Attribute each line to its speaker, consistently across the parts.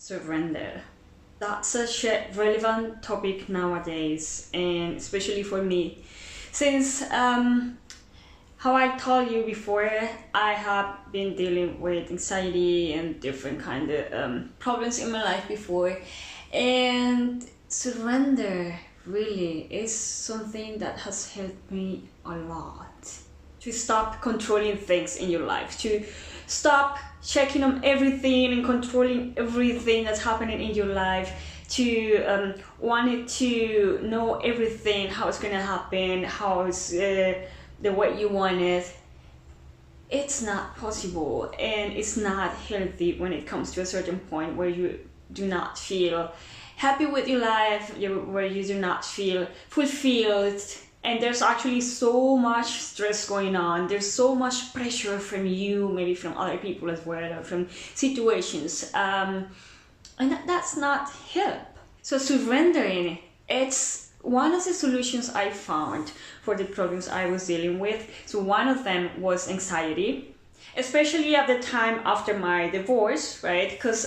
Speaker 1: Surrender. That's such a relevant topic nowadays, and especially for me, since how I told you before, I have been dealing with anxiety and different kind of problems in my life before, and surrender really is something that has helped me a lot. To stop controlling things in your life, to stop checking on everything and controlling everything that's happening in your life, to wanted to know everything, how it's gonna happen, how it's the way you want it. It's not possible, and it's not healthy when it comes to a certain point where you do not feel happy with your life, where you do not feel fulfilled. And there's actually so much stress going on. There's so much pressure from you, maybe from other people as well, or from situations. And that's not help. So surrendering, it's one of the solutions I found for the problems I was dealing with. So one of them was anxiety, especially at the time after my divorce, right? Because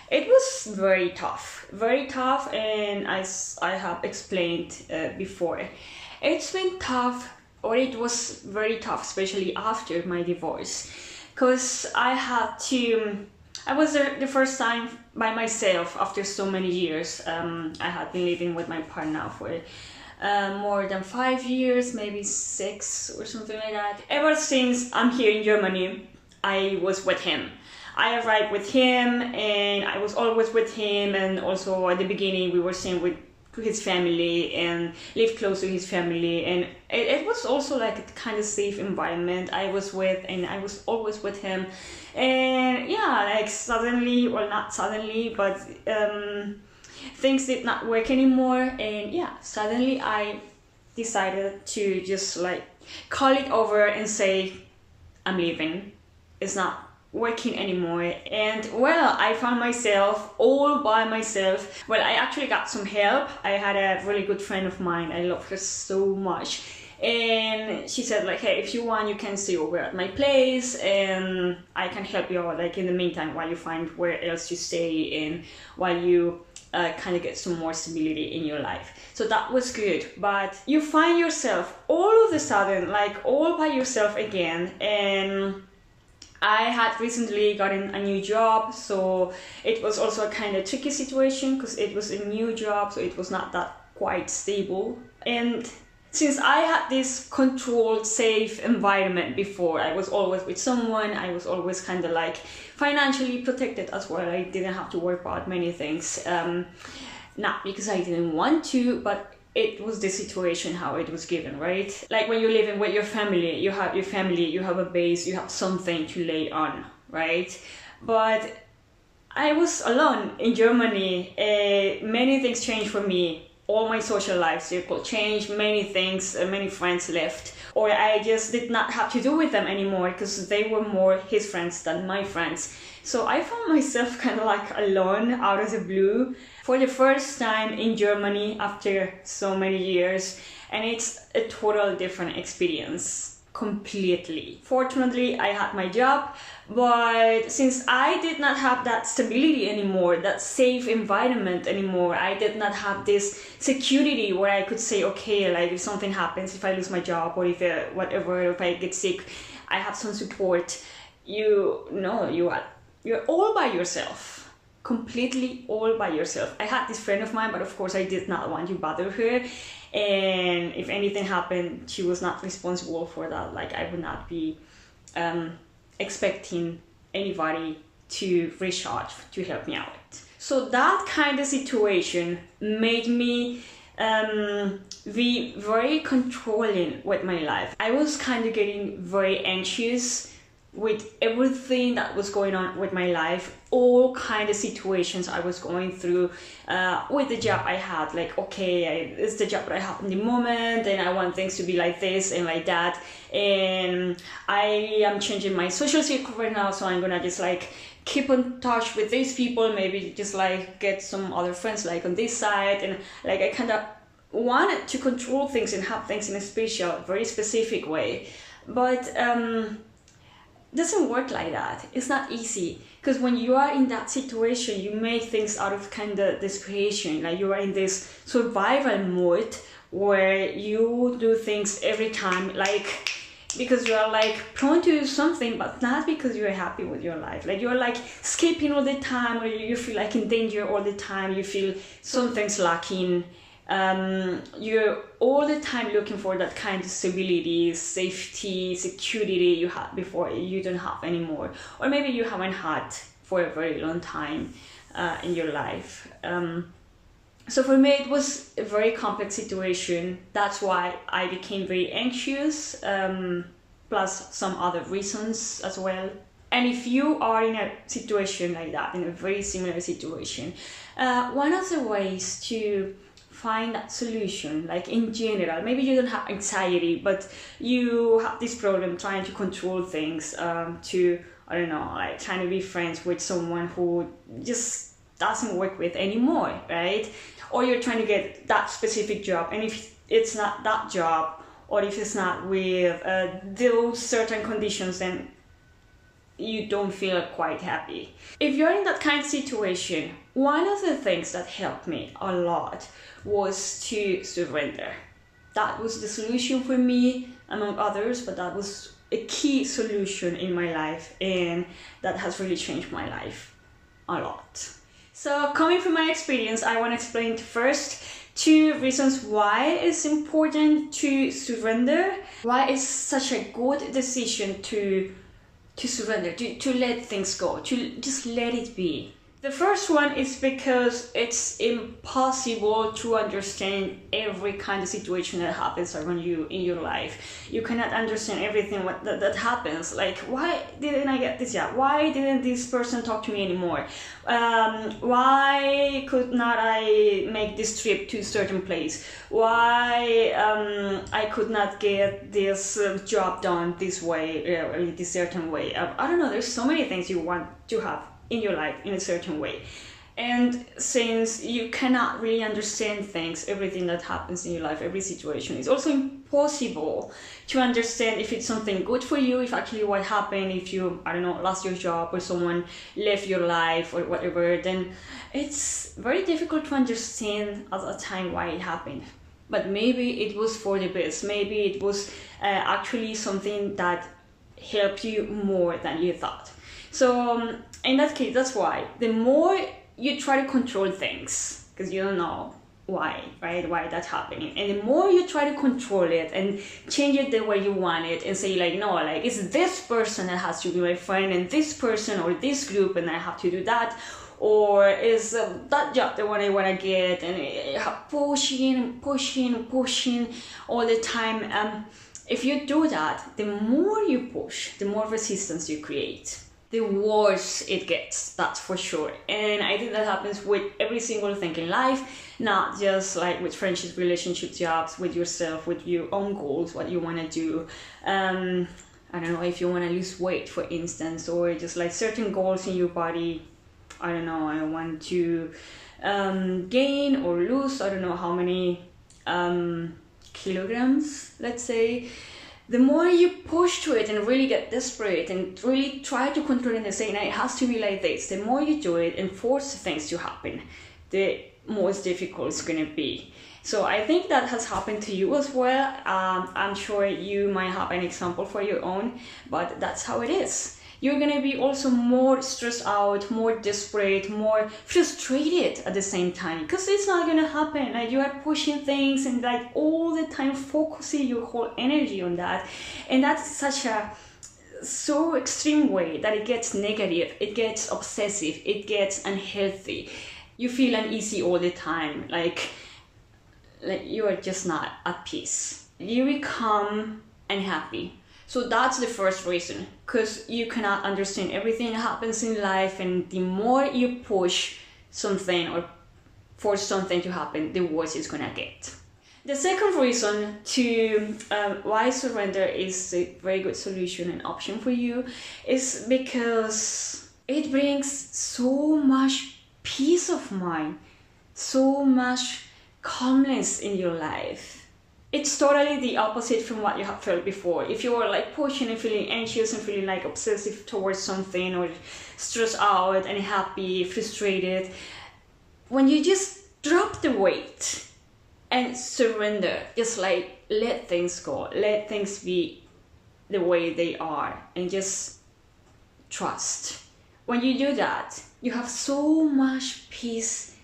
Speaker 1: it was very tough, and as I have explained before, it's been tough, or it was very tough, especially after my divorce, because I was the first time by myself after so many years. I had been living with my partner for more than 5 years, maybe 6 or something like that. Ever since I'm here in Germany, I was with him. I arrived with him, and I was always with him, and also at the beginning we were staying with his family and live close to his family, and it was also like a kind of safe environment I was with, and I was always with him. And yeah, like suddenly, well, not suddenly, but things did not work anymore, and yeah, suddenly I decided to just like call it over and say, I'm leaving. It's not working anymore. And well, I found myself all by myself. Well, I actually got some help. I had a really good friend of mine. I love her so much, and she said like, hey, if you want, you can stay over at my place, and I can help you out like in the meantime while you find where else to stay, and while you kind of get some more stability in your life. So that was good. But you find yourself all of a sudden like all by yourself again. And I had recently gotten a new job, so it was also a kind of tricky situation because it was a new job, so it was not that quite stable. And since I had this controlled, safe environment before, I was always with someone, I was always kind of like financially protected as well. I didn't have to worry about many things, not because I didn't want to, but it was the situation how it was given, right? Like when you're living with your family, you have a base, you have something to lay on, right? But I was alone in Germany. Many things changed for me. All my social life circle changed, many things, many friends left, or I just did not have to do with them anymore because they were more his friends than my friends. So I found myself kind of like alone out of the blue for the first time in Germany after so many years, and it's a total different experience, completely. Fortunately, I had my job, but since I did not have that stability anymore, that safe environment anymore, I did not have this security where I could say, okay, like if something happens, if I lose my job, or if if I get sick, I have some support. You're all by yourself, completely all by yourself. I had this friend of mine, but of course I did not want to bother her, and if anything happened, she was not responsible for that. Like I would not be expecting anybody to reach out to help me out. So that kind of situation made me be very controlling with my life. I was kind of getting very anxious with everything that was going on with my life, all kind of situations I was going through, with the job I had. Like, okay, it's the job that I have in the moment, and I want things to be like this and like that, and I am changing my social circle right now, so I'm gonna just like keep in touch with these people, maybe just like get some other friends like on this side, and like I kind of wanted to control things and have things in a special, very specific way. But doesn't work like that. It's not easy, because when you are in that situation, you make things out of kind of desperation. Like you are in this survival mode where you do things every time, like because you are like prone to do something, but not because you are happy with your life. Like you are like escaping all the time, or you feel like in danger all the time. You feel something's lacking. You're all the time looking for that kind of stability, safety, security you had before, you don't have anymore, or maybe you haven't had for a very long time in your life. So for me, it was a very complex situation. That's why I became very anxious, plus some other reasons as well. And if you are in a situation like that, in a very similar situation, one of the ways to find that solution, like in general, maybe you don't have anxiety, but you have this problem trying to control things, to, I don't know, like trying to be friends with someone who just doesn't work with anymore, right? Or you're trying to get that specific job, and if it's not that job, or if it's not with those certain conditions, then you don't feel quite happy. If you're in that kind of situation, one of the things that helped me a lot was to surrender. That was the solution for me, among others, but that was a key solution in my life, and that has really changed my life a lot. So coming from my experience, I want to explain first 2 reasons why it's important to surrender, why it's such a good decision to surrender, to let things go, to just let it be. The first one is because it's impossible to understand every kind of situation that happens around you in your life. You cannot understand everything that happens. Like, why didn't I get this job? Why didn't this person talk to me anymore? Why could not I make this trip to a certain place? Why I could not get this job done this way, or this certain way? I don't know, there's so many things you want to have in your life in a certain way, and since you cannot really understand things, everything that happens in your life, every situation, it's also impossible to understand if it's something good for you, if actually what happened, if you, I don't know, lost your job or someone left your life or whatever, then it's very difficult to understand at the time why it happened. But maybe it was for the best, maybe it was actually something that helped you more than you thought. So in that case, that's why the more you try to control things, because you don't know why, right? Why that's happening. And the more you try to control it and change it the way you want it, and say like, no, like it's this person that has to be my friend, and this person or this group, and I have to do that, or is that job the one I want to get, and pushing all the time. If you do that, the more you push, the more resistance you create, the worse it gets, that's for sure. And I think that happens with every single thing in life, not just like with friendships, relationships, jobs, with yourself, with your own goals, what you want to do. I don't know, if you want to lose weight, for instance, or just like certain goals in your body. I don't know, I want to gain or lose, I don't know how many kilograms, let's say. The more you push to it and really get desperate and really try to control it and say, no, it has to be like this, the more you do it and force things to happen, the more difficult it's going to be. So I think that has happened to you as well. I'm sure you might have an example for your own, but that's how it is. You're going to be also more stressed out, more desperate, more frustrated at the same time, because it's not going to happen. Like, you are pushing things and like all the time focusing your whole energy on that. And that's such a so extreme way that it gets negative, it gets obsessive, it gets unhealthy. You feel uneasy all the time, like you are just not at peace. You become unhappy. So that's the first reason, because you cannot understand everything that happens in life, and the more you push something or force something to happen, the worse it's gonna get. The second reason to why surrender is a very good solution and option for you is because it brings so much peace of mind, so much calmness in your life. it's totally the opposite from what you have felt before. If you were like pushing and feeling anxious and feeling like obsessive towards something, or stressed out and happy, frustrated, when you just drop the weight and surrender, just like let things go, let things be the way they are, and just trust. When you do that, you have so much peace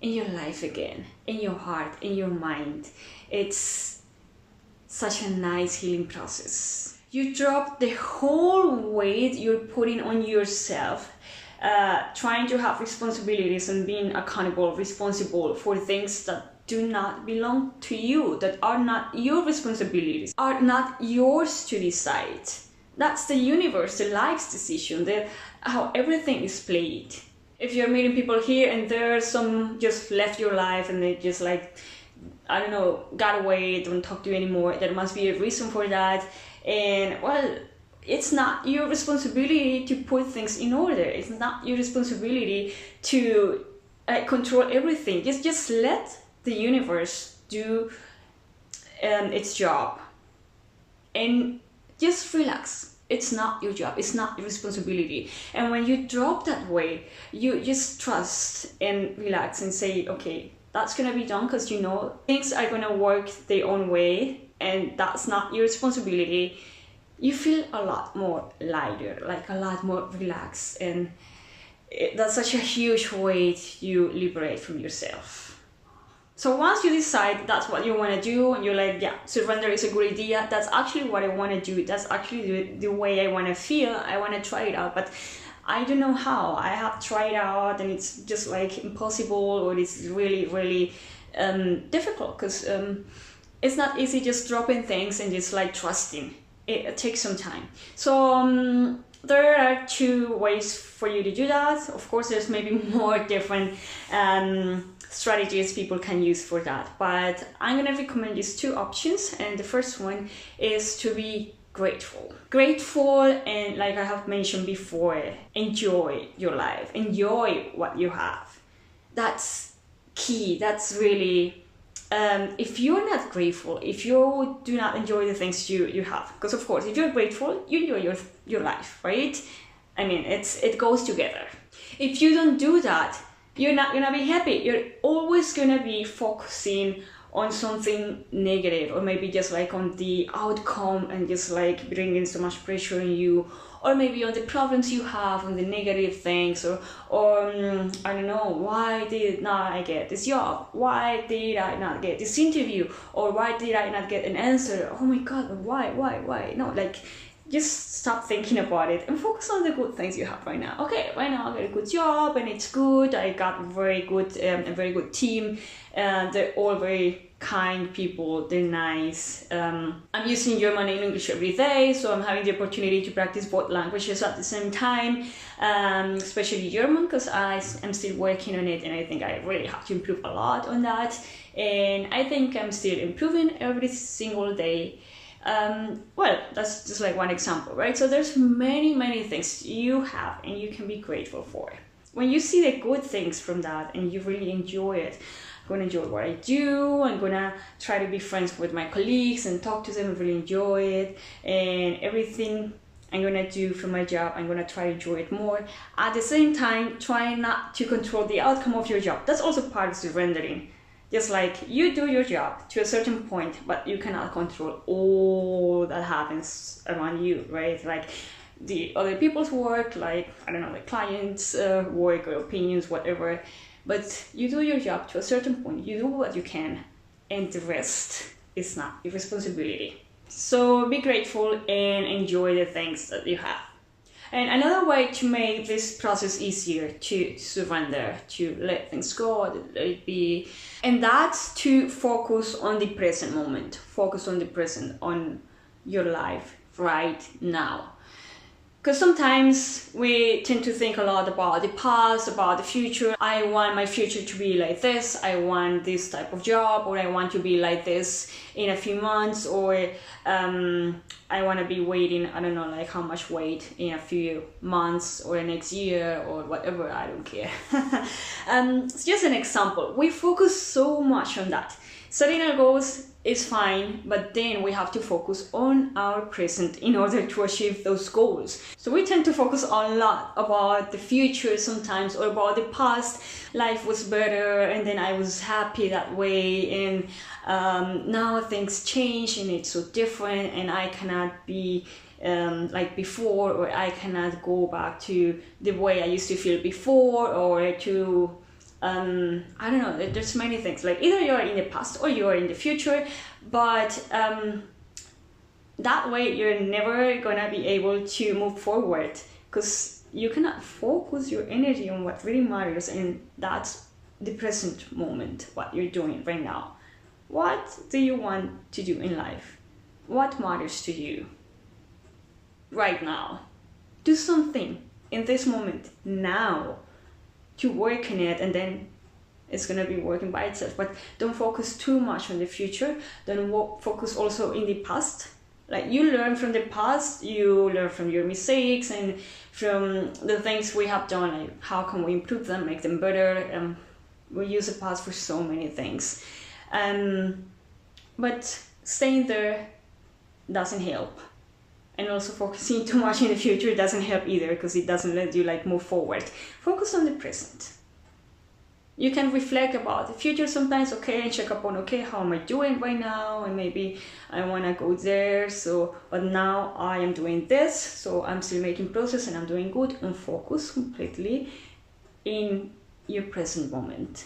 Speaker 1: in your life again, in your heart, in your mind. It's such a nice healing process. You drop the whole weight you're putting on yourself, trying to have responsibilities and being accountable, responsible for things that do not belong to you, that are not your responsibilities, are not yours to decide. That's the universe, the life's decision, how everything is played. If you're meeting people here and there, some just left your life and they just like, I don't know, got away, don't talk to you anymore, there must be a reason for that. And well, it's not your responsibility to put things in order. It's not your responsibility to control everything. Just let the universe do its job, and just relax. It's not your job, it's not your responsibility. And when you drop that weight, you just trust and relax and say, okay, that's gonna be done, because you know things are gonna work their own way, and that's not your responsibility. You feel a lot more lighter, like a lot more relaxed, and that's such a huge weight you liberate from yourself. So once you decide that's what you want to do, and you're like, yeah, surrender is a good idea, that's actually what I want to do, that's actually the way I want to feel, I want to try it out, but I don't know how. I have tried out and it's just like impossible, or it's really, really difficult, because it's not easy just dropping things and just like trusting. It takes some time. So there are two ways for you to do that. Of course, there's maybe more different strategies people can use for that, but I'm gonna recommend these two options. And the first one is to be grateful, and like I have mentioned before, enjoy your life, enjoy what you have. That's key. That's really if you're not grateful, if you do not enjoy the things you have, because of course if you're grateful, you enjoy your life, right? I mean, it goes together. If you don't do that, you're not gonna be happy. You're always gonna be focusing on something negative, or maybe just like on the outcome, and just like bringing so much pressure on you, or maybe on the problems you have, on the negative things, or I don't know, why did not I get this job? Why did I not get this interview? Or why did I not get an answer? Oh my god, why? No, like, just stop thinking about it and focus on the good things you have right now. Okay, right now I got a good job and it's good. I got a very good team. They're all very kind people. They're nice. I'm using German and English every day, so I'm having the opportunity to practice both languages at the same time, especially German, because I'm still working on it, and I think I really have to improve a lot on that. And I think I'm still improving every single day. Well, that's just like one example, right? So there's many things you have and you can be grateful for. When you see the good things from that and you really enjoy it, I'm gonna enjoy what I do, I'm gonna try to be friends with my colleagues and talk to them and really enjoy it, and everything I'm gonna do for my job, I'm gonna try to enjoy it more. At the same time, try not to control the outcome of your job. That's also part of surrendering. Just like you do your job to a certain point, but you cannot control all that happens around you, right? Like the other people's work, like, I don't know, like clients' work or opinions, whatever. But you do your job to a certain point, you do what you can, and the rest is not your responsibility. So be grateful and enjoy the things that you have. And another way to make this process easier, to surrender, to let things go, let it be, and that's to focus on the present moment, focus on the present, on your life right now. Because sometimes we tend to think a lot about the past, about the future. I want my future to be like this, I want this type of job, or I want to be like this in a few months, or I want to be waiting, I don't know, like how much weight in a few months or next year or whatever, I don't care. It's just an example. We focus so much on that. Setting our goals is fine, but then we have to focus on our present in order to achieve those goals. So we tend to focus a lot about the future sometimes, or about the past. Life was better and then I was happy that way, and now things change and it's so different and I cannot be like before, or I cannot go back to the way I used to feel before, or to I don't know, there's many things, like either you're in the past or you're in the future, but that way you're never gonna be able to move forward, because you cannot focus your energy on what really matters, and that's the present moment, what you're doing right now. What do you want to do in life? What matters to you right now? Do something in this moment now to work in it, and then it's gonna be working by itself. But don't focus too much on the future. Don't focus also in the past. Like, you learn from the past, you learn from your mistakes and from the things we have done. Like, how can we improve them, make them better? We use the past for so many things, but staying there doesn't help. And also focusing too much in the future doesn't help either, because it doesn't let you like move forward. Focus on the present. You can reflect about the future sometimes, okay, and check up on, okay, how am I doing right now? And maybe I want to go there, so, but now I am doing this, so I'm still making progress and I'm doing good. And focus completely in your present moment.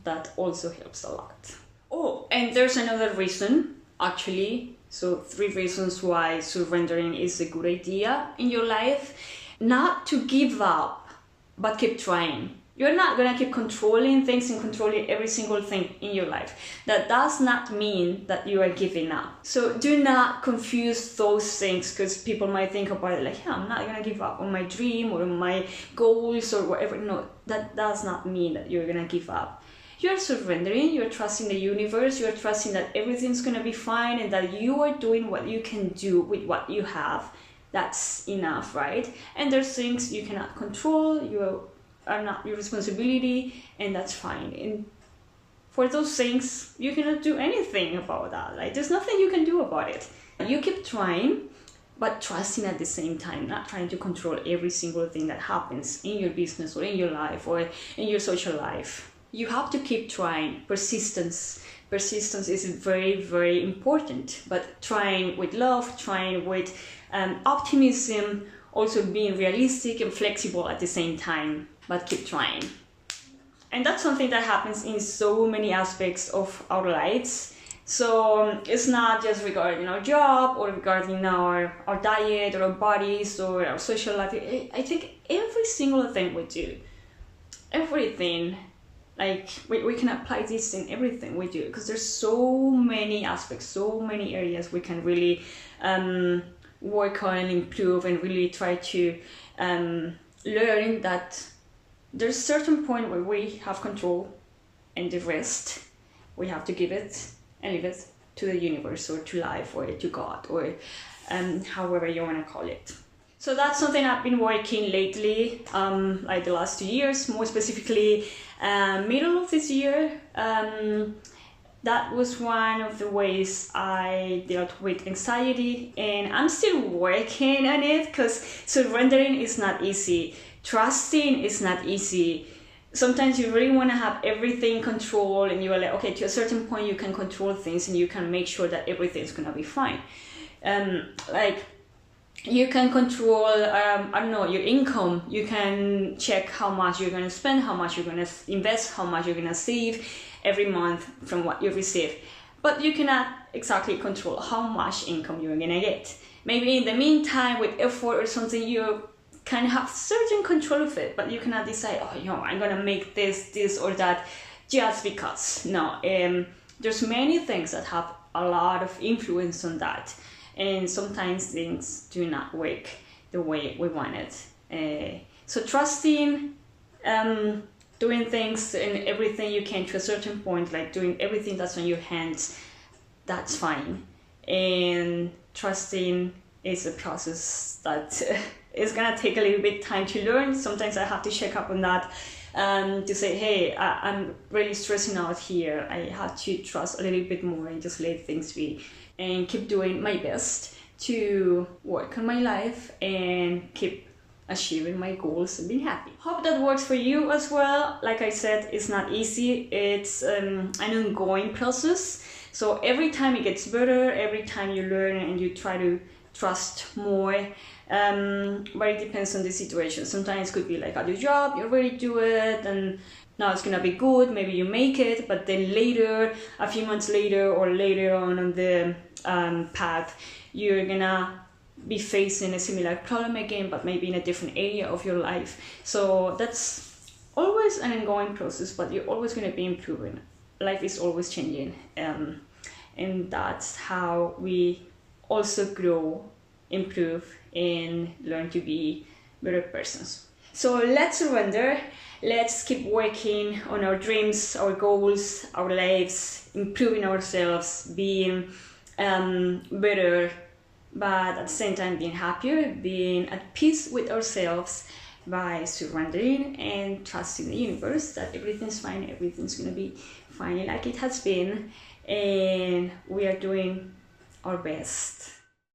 Speaker 1: That also helps a lot. Oh, and there's another reason, actually. So 3 reasons why surrendering is a good idea in your life. Not to give up, but keep trying. You're not gonna keep controlling things and controlling every single thing in your life. That does not mean that you are giving up. So do not confuse those things, because people might think about it like, yeah, I'm not gonna give up on my dream or on my goals or whatever. No, that does not mean that you're gonna give up. You're surrendering, you're trusting the universe, you're trusting that everything's gonna be fine and that you are doing what you can do with what you have. That's enough, right? And there's things you cannot control, you are not your responsibility, and that's fine. And for those things, you cannot do anything about that. Like, there's nothing you can do about it. You keep trying, but trusting at the same time, not trying to control every single thing that happens in your business or in your life or in your social life. You have to keep trying. Persistence is very, very important, but trying with love, trying with optimism, also being realistic and flexible at the same time, but keep trying. And that's something that happens in so many aspects of our lives. So it's not just regarding our job or regarding our diet or our bodies or our social life. I think every single thing we do, everything, like we can apply this in everything we do, because there's so many aspects, so many areas we can really work on and improve, and really try to learn that there's a certain point where we have control, and the rest we have to give it and leave it to the universe or to life or to God, or however you want to call it. So that's something I've been working lately, like the last 2 years, more specifically middle of this year. That was one of the ways I dealt with anxiety, and I'm still working on it, because surrendering is not easy. Trusting is not easy. Sometimes you really want to have everything controlled, and you are like, okay, to a certain point you can control things and you can make sure that everything's gonna be fine. Like, you can control, I don't know, your income. You can check how much you're gonna spend, how much you're gonna invest, how much you're gonna save every month from what you receive. But you cannot exactly control how much income you're gonna get. Maybe in the meantime, with effort or something, you can have certain control of it, but you cannot decide, oh, I'm gonna make this or that just because. No, there's many things that have a lot of influence on that, and sometimes things do not work the way we want it. So trusting, doing things and everything you can to a certain point, like doing everything that's on your hands, that's fine. And trusting is a process that is gonna take a little bit time to learn. Sometimes I have to check up on that to say, hey, I'm really stressing out here. I have to trust a little bit more and just let things be and keep doing my best to work on my life and keep achieving my goals and being happy. Hope that works for you as well. Like I said, it's not easy. It's an ongoing process. So every time it gets better, every time you learn and you try to trust more, but it depends on the situation. Sometimes it could be like at your job, you already do it and now it's gonna be good, maybe you make it, but then later, a few months later or later on the path, you're gonna be facing a similar problem again, but maybe in a different area of your life. So that's always an ongoing process, but you're always gonna be improving. Life is always changing, and that's how we also grow, improve, and learn to be better persons. So let's surrender. Let's keep working on our dreams, our goals, our lives, improving ourselves, being better, but at the same time being happier, being at peace with ourselves by surrendering and trusting the universe that everything's fine, everything's gonna be fine like it has been, and we are doing our best.